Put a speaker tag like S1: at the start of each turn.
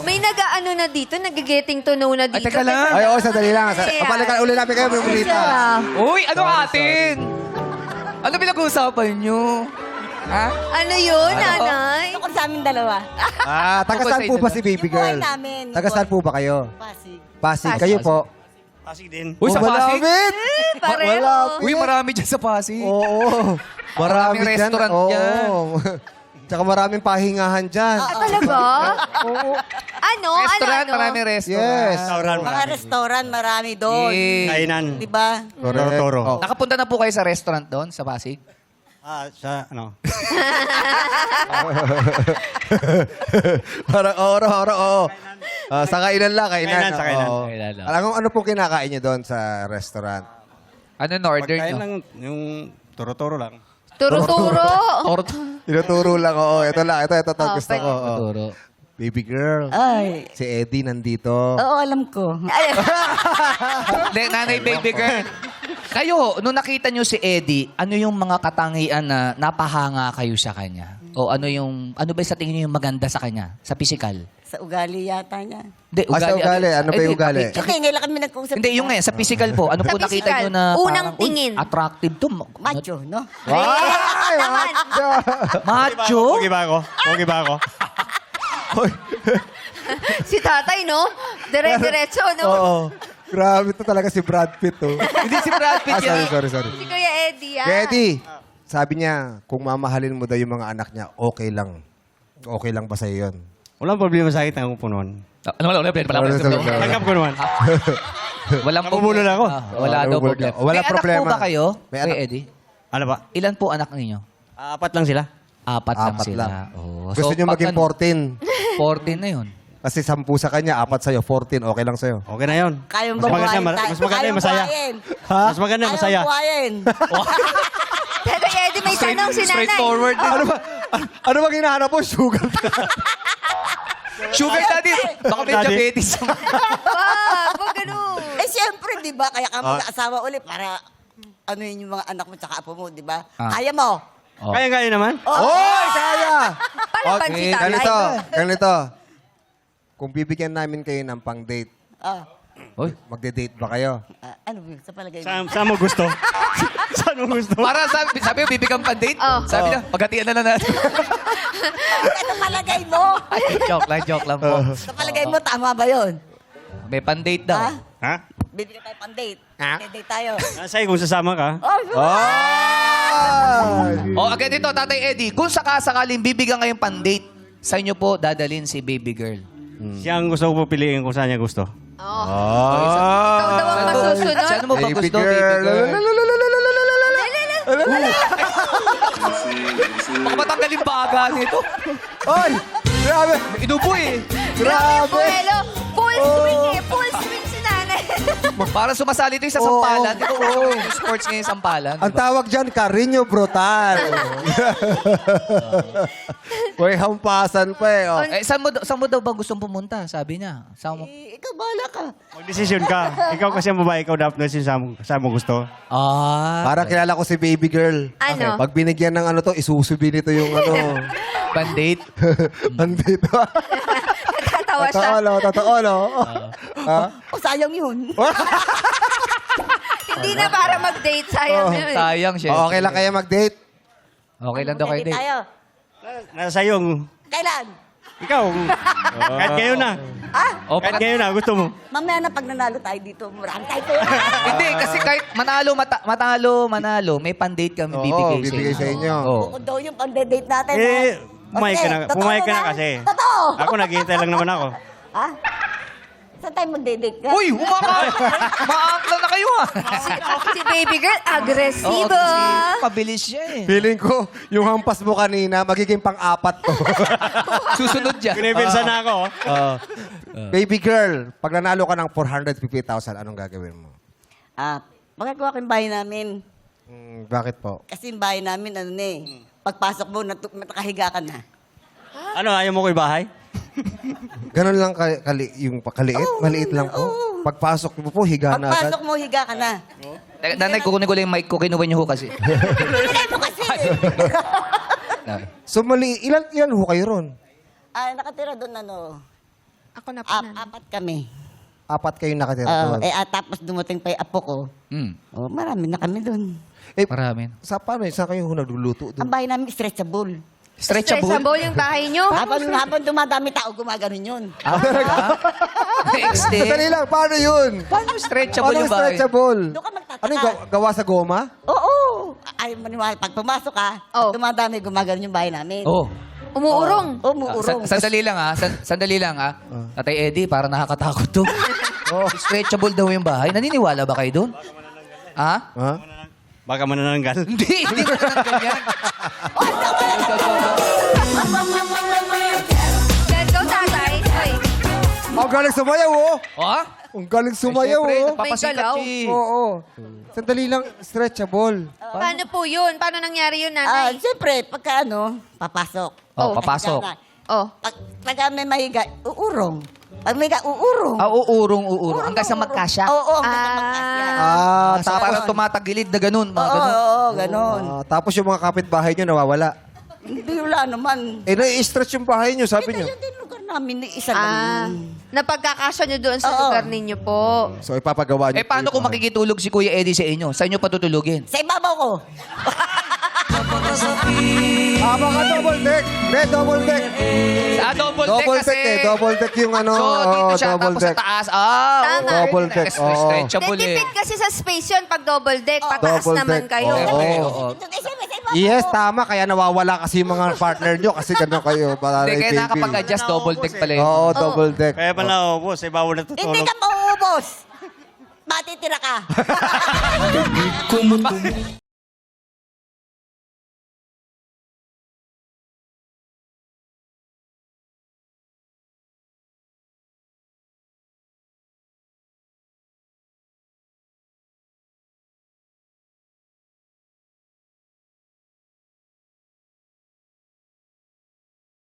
S1: May nag-ano na dito, nag-getting to know na dito.
S2: teka lang.
S3: Ay, oo, sadali lang.
S1: Kaya-
S3: Pabalikan uli namin kayo, may ulitan.
S2: Uy, ano atin? Ano pinag-uusapan nyo? Ha?
S1: Ano yun, nanay?
S4: Tungkol sa amin dalawa.
S3: Taga saan po ba si baby
S4: Yung buhay
S3: girl?
S4: namin.
S3: Taga saan po ba kayo?
S4: Pasig.
S3: Pasig. Kayo po?
S5: Pasig din.
S2: Uy, sa Pasig?
S3: Malapit!
S1: Pareho.
S3: Malapit.
S2: Uy, marami dyan sa Pasig.
S3: Oo. Marami
S2: Maraming
S3: dyan.
S2: restaurant
S3: Oo.
S2: dyan.
S3: Tsaka maraming pahingahan dyan.
S1: Talaga? Ano?
S2: Restaurant,
S1: ano?
S2: maraming restaurant.
S3: Yes.
S5: Restaurant.
S4: Mga restaurant, marami doon.
S2: Eh,
S5: Kainan.
S4: Di ba?
S3: Correct.
S5: Toro-toro.
S3: Oh.
S2: Nakapunta na po kayo sa restaurant doon, sa Pasig?
S5: Sa ano?
S3: Parang oo. Sa kainan lang, kainan.
S5: Kainan, sa kainan.
S3: Oo.
S2: Kainan lang.
S3: Alam mo, ano po kinakain niyo doon sa restaurant?
S2: Ano na-order
S5: Pagkain
S2: nyo?
S5: lang, yung toro-toro lang.
S1: Turo-turo.
S3: Tinuturo lang, oo. Ito lang, ito
S1: Oh,
S3: gusto ko. oo.
S2: Turo.
S3: Baby girl.
S4: Ay.
S3: Si Eddie nandito.
S4: Oo, alam ko.
S2: Hindi, nanay baby girl. Kayo, nung nakita nyo si Eddie, ano yung mga katangian na napahanga kayo sa kanya? O ano ba sa tingin nyo yung maganda sa kanya? Sa physical?
S4: Sa ugali yata niya.
S2: Hindi,
S3: Sa ugali. Ano ba yung ugali?
S4: Hindi, ngayon lang kami nag-usap.
S2: Hindi, yung sa physical po. Ano po
S1: Sa
S2: nakita
S1: physical,
S2: nyo na
S1: unang
S2: parang, uy,
S1: tingin.
S2: attractive to.
S4: Macho, no?
S3: Ay,
S1: naman.
S2: Macho?
S5: Pogi ba ako? Pogi ba ako?
S1: Si tatay, no? Dire-diretso, no?
S3: Oo. Grabe to talaga si Brad Pitt, oh.
S2: Hindi si Brad Pitt yan.
S3: Sorry.
S1: Si Kuya Eddie, ah.
S3: Kaya Eddie, sabi niya, kung mamahalin mo daw yung mga anak niya, okay lang. Okay lang ba sa'yo yun?
S5: Walang problema sa akin, tanggap ko naman.
S2: Wala.
S5: Tanggap ko naman.
S2: Walang
S5: Nabubulol ako.
S2: Wala daw problema.
S3: Wala
S2: May
S3: problema.
S2: anak po ba kayo,
S3: May
S2: Kuya
S3: anak.
S2: Eddie?
S5: Ano ba?
S2: Ilan po anak ninyo?
S5: 4 lang sila.
S2: Apat lang
S3: Apat
S2: sila.
S3: lang.
S2: Oh.
S3: Gusto niyo
S2: pag
S3: maging
S2: ano,
S3: 14.
S2: 14 na yun.
S3: Kasi 10 sa kanya, 4 sa'yo, 14. Okay lang sa'yo.
S5: Okay na yun.
S4: Kayong
S5: Mas maganda,
S4: babuhayin tayo.
S5: mas maganda yung masaya. Mas maganda,
S4: Ayaw
S5: masaya.
S4: buhayin.
S1: Teka, Eddie, may tanong si nanay.
S2: Straightforward.
S3: Ano ba? Ano ba hinahanap mo? Sugar.
S2: Sugar daddy. Baka may
S5: Daddy.
S2: diabetes.
S1: Wag ganun.
S4: Eh, siyempre, di ba? Kaya ka mag-asawa ulit para ano yun yung mga anak mo tsaka apo mo, di ba?
S2: Ah.
S4: Kaya mo.
S2: Oh.
S5: Kaya naman.
S3: Oy, kaya!
S1: Palaban si tatay.
S3: Ganito. Kung bibigyan namin kayo ng pang-date,
S4: Ah,
S2: Oy.
S3: magde-date ba kayo?
S4: ano ba yun? Sa palagay mo?
S5: Saan mo gusto? Saan mo gusto?
S2: Para sabi bibigyan pa date.
S1: Oh.
S2: Sabi na, paghatian na lang natin.
S4: Ano palagay mo?
S2: joke lang po.
S4: Sa palagay mo, tama ba yun?
S2: May pan-date daw.
S4: Ha?
S5: Ha?
S4: Bibigyan tayo pang date.
S3: Ha?
S4: Date tayo.
S5: Sa'yo kung sasama ka.
S4: Oh,
S2: O, agad dito, Tatay Eddie. Kung sakasakaling bibigyan kayong pan-date, sa inyo po dadalhin si baby girl.
S5: Siya ang gusto ko piliin kung saan niya gusto.
S1: Oh.
S3: Ah!
S1: Ikaw daw ang masusunod.
S2: Saan mo ba
S3: Baby
S2: gusto,
S3: girl.
S2: baby girl? Baka matanggalin ba aga nito?
S3: Oy! Grabe!
S2: Inubo eh.
S1: Grabe yung
S3: Grabe!
S1: buhelo. Full swing eh. Full swing si nanay.
S2: Para sumasali ito sa sampalan. Ito yung sports ngayon sampalan.
S3: Ang tawag dyan, Carino Brutal. Uy, hampasan pa eh. Oh.
S2: Eh, saan mo daw ba gustong pumunta? Sabi niya. Saan mo?
S4: ikaw bahala ka.
S5: Mag-desisyon ka. Ikaw kasi ang babae, ikaw dapat na saan mo gusto.
S2: Ah.
S3: Para kilala ko si baby girl.
S1: Ano?
S3: Pag binigyan ng ano to, isusubi nito yung ano.
S2: Pan-date.
S3: Andito.
S1: Natatawa siya.
S3: Totoo, no?
S4: O, sayang yun.
S1: Hindi na para mag-date. Sayang yun.
S2: Sayang siya.
S3: Okay lang kaya mag-date?
S2: Okay lang daw kayo
S4: Date
S2: date.
S4: tayo.
S5: Nasa sa'yo.
S4: Kailan?
S5: Ikaw. Kahit ngayon na.
S2: O,
S5: Kahit ngayon na, gusto mo.
S4: Mamaya na pag nanalo tayo dito, marami tayo pera.
S2: Hindi, kasi kahit manalo, may pan-date kami
S3: Oo,
S2: bibigay
S3: bibigay sa inyo.
S2: Oo.
S4: Kung daw yung pang-date natin.
S5: Eh,
S4: ha?
S5: pumayag ka na kasi.
S4: Totoo.
S5: Ako, naghihintay lang naman ako.
S4: Ha? Saan tayo mag-date ka?
S2: Uy, umaangkla na kayo ah.
S1: Si baby girl,
S2: Oo,
S1: agresibo.
S2: kasi pabilis siya eh.
S3: Feeling ko, yung hampas mo kanina, magiging pang-apat to.
S2: Susunod siya.
S5: Pinipilsa na ako.
S3: Baby girl, pag nanalo ka ng 450,000, anong gagawin mo?
S4: Magagawa ko yung bahay namin.
S3: Bakit po?
S4: Kasi yung bahay namin, ano na eh. Pagpasok mo, nakahiga ka na.
S5: Ano, ayaw mo ko yung bahay?
S3: Ganon lang yung kaliit? Maliit lang po? Pagpasok mo po, higa na agad?
S4: Pagpasok mo, higa ka na.
S2: Teka, Nanay, kukunin ko lang yung mic ko. Kinuha niyo ho kasi.
S4: Hindi mo kasi.
S3: So, ilan ho kayo ron?
S4: Nakatira doon,
S1: Ako na po na.
S4: Apat kami.
S3: Apat kayong nakatira
S4: Oo,
S3: doon.
S4: tapos dumating pa yung apo ko.
S2: Hmm.
S4: Marami na kami doon.
S3: Eh,
S2: Maraming.
S3: sa paano yun? Saan kayo nagluluto doon?
S4: Ang bahay namin, stretchable.
S1: Stretchable yung bahay nyo.
S4: Habang dumadami tao, gumaganon yun.
S2: Extend.
S3: Sandali lang, paano yun?
S2: Paano stretchable
S3: Paano
S2: yung bahay?
S3: stretchable?
S4: Doon ka magtataka.
S3: Ano yung gawa sa goma?
S4: Oo. Ay, maniwala. Pag pumasok ka,
S1: Oh.
S4: dumadami, gumaganon yung bahay namin.
S2: Oh.
S1: Umuurong.
S4: Umuurong.
S2: Sandali lang ha. Sandali lang ha. Tatay Eddie, para nakakatakot to. Stretchable daw yung bahay. Naniniwala ba kayo doon? Ha?
S3: Ha?
S5: Baka manananggal.
S2: Hindi ko na ganyan.
S1: Let's go, tatay. Hoy,
S3: Ang galing sumayaw, oh!
S2: Ha?
S3: Ang galing sumayaw,
S2: Siyempre,
S3: oh!
S2: napapasikat
S1: galaw.
S2: siya eh.
S3: Oo. Sandali lang, stretchable.
S1: paano po yun? Paano nangyari yun, nanay?
S4: Siyempre, pagka papasok.
S2: Oh, papasok.
S1: Oh.
S4: Pag may mahiga, uurong. Pag may uurong.
S2: Uurong. Hanggang sa magkasya.
S4: Oo, hanggang sa magkasya.
S2: So,
S3: Tapos,
S2: parang tumatagilid na ganun. Mga ganun.
S4: Oo, ganon.
S3: tapos yung mga kapitbahay nyo nawawala.
S4: Hindi wala naman.
S3: Eh, nai-stretch yung bahay nyo, sabi nyo.
S4: Yun din lugar namin, isa
S1: Ah,
S4: lang.
S1: napagkakasya nyo doon sa
S4: Oo.
S1: lugar ninyo po.
S3: So, ipapagawa nyo.
S2: Eh, paano kung makikitulog si Kuya Eddie sa inyo? Sa inyo patutulugin?
S4: Sa ibabaw ko.
S3: Baka double deck. May double deck.
S2: Double deck
S3: Double
S2: kasi.
S3: deck eh. Double deck yung ano.
S2: So, dito siya,
S3: double
S2: tapos sa
S3: deck.
S2: taas.
S1: Tama.
S3: Double deck, oo.
S2: Stretchable eh.
S1: Tipid kasi sa space yun pag double deck. Pataas
S3: Double
S1: naman
S3: deck.
S1: kayo.
S3: Oo.
S2: Siyempre, oo.
S4: Sa ibabaw
S3: Yes,
S4: ko.
S3: tama. Kaya nawawala kasi yung mga partner nyo kasi gano'n kayo. Para
S2: Hindi,
S3: kay
S2: kaya
S3: baby.
S2: nakapag-adjust double deck pala yun.
S3: Oo, double deck.
S5: Kaya pala, boss, sa ibabaw na
S4: Hindi
S5: tutulog.
S4: ka mauubos. Matitira ka.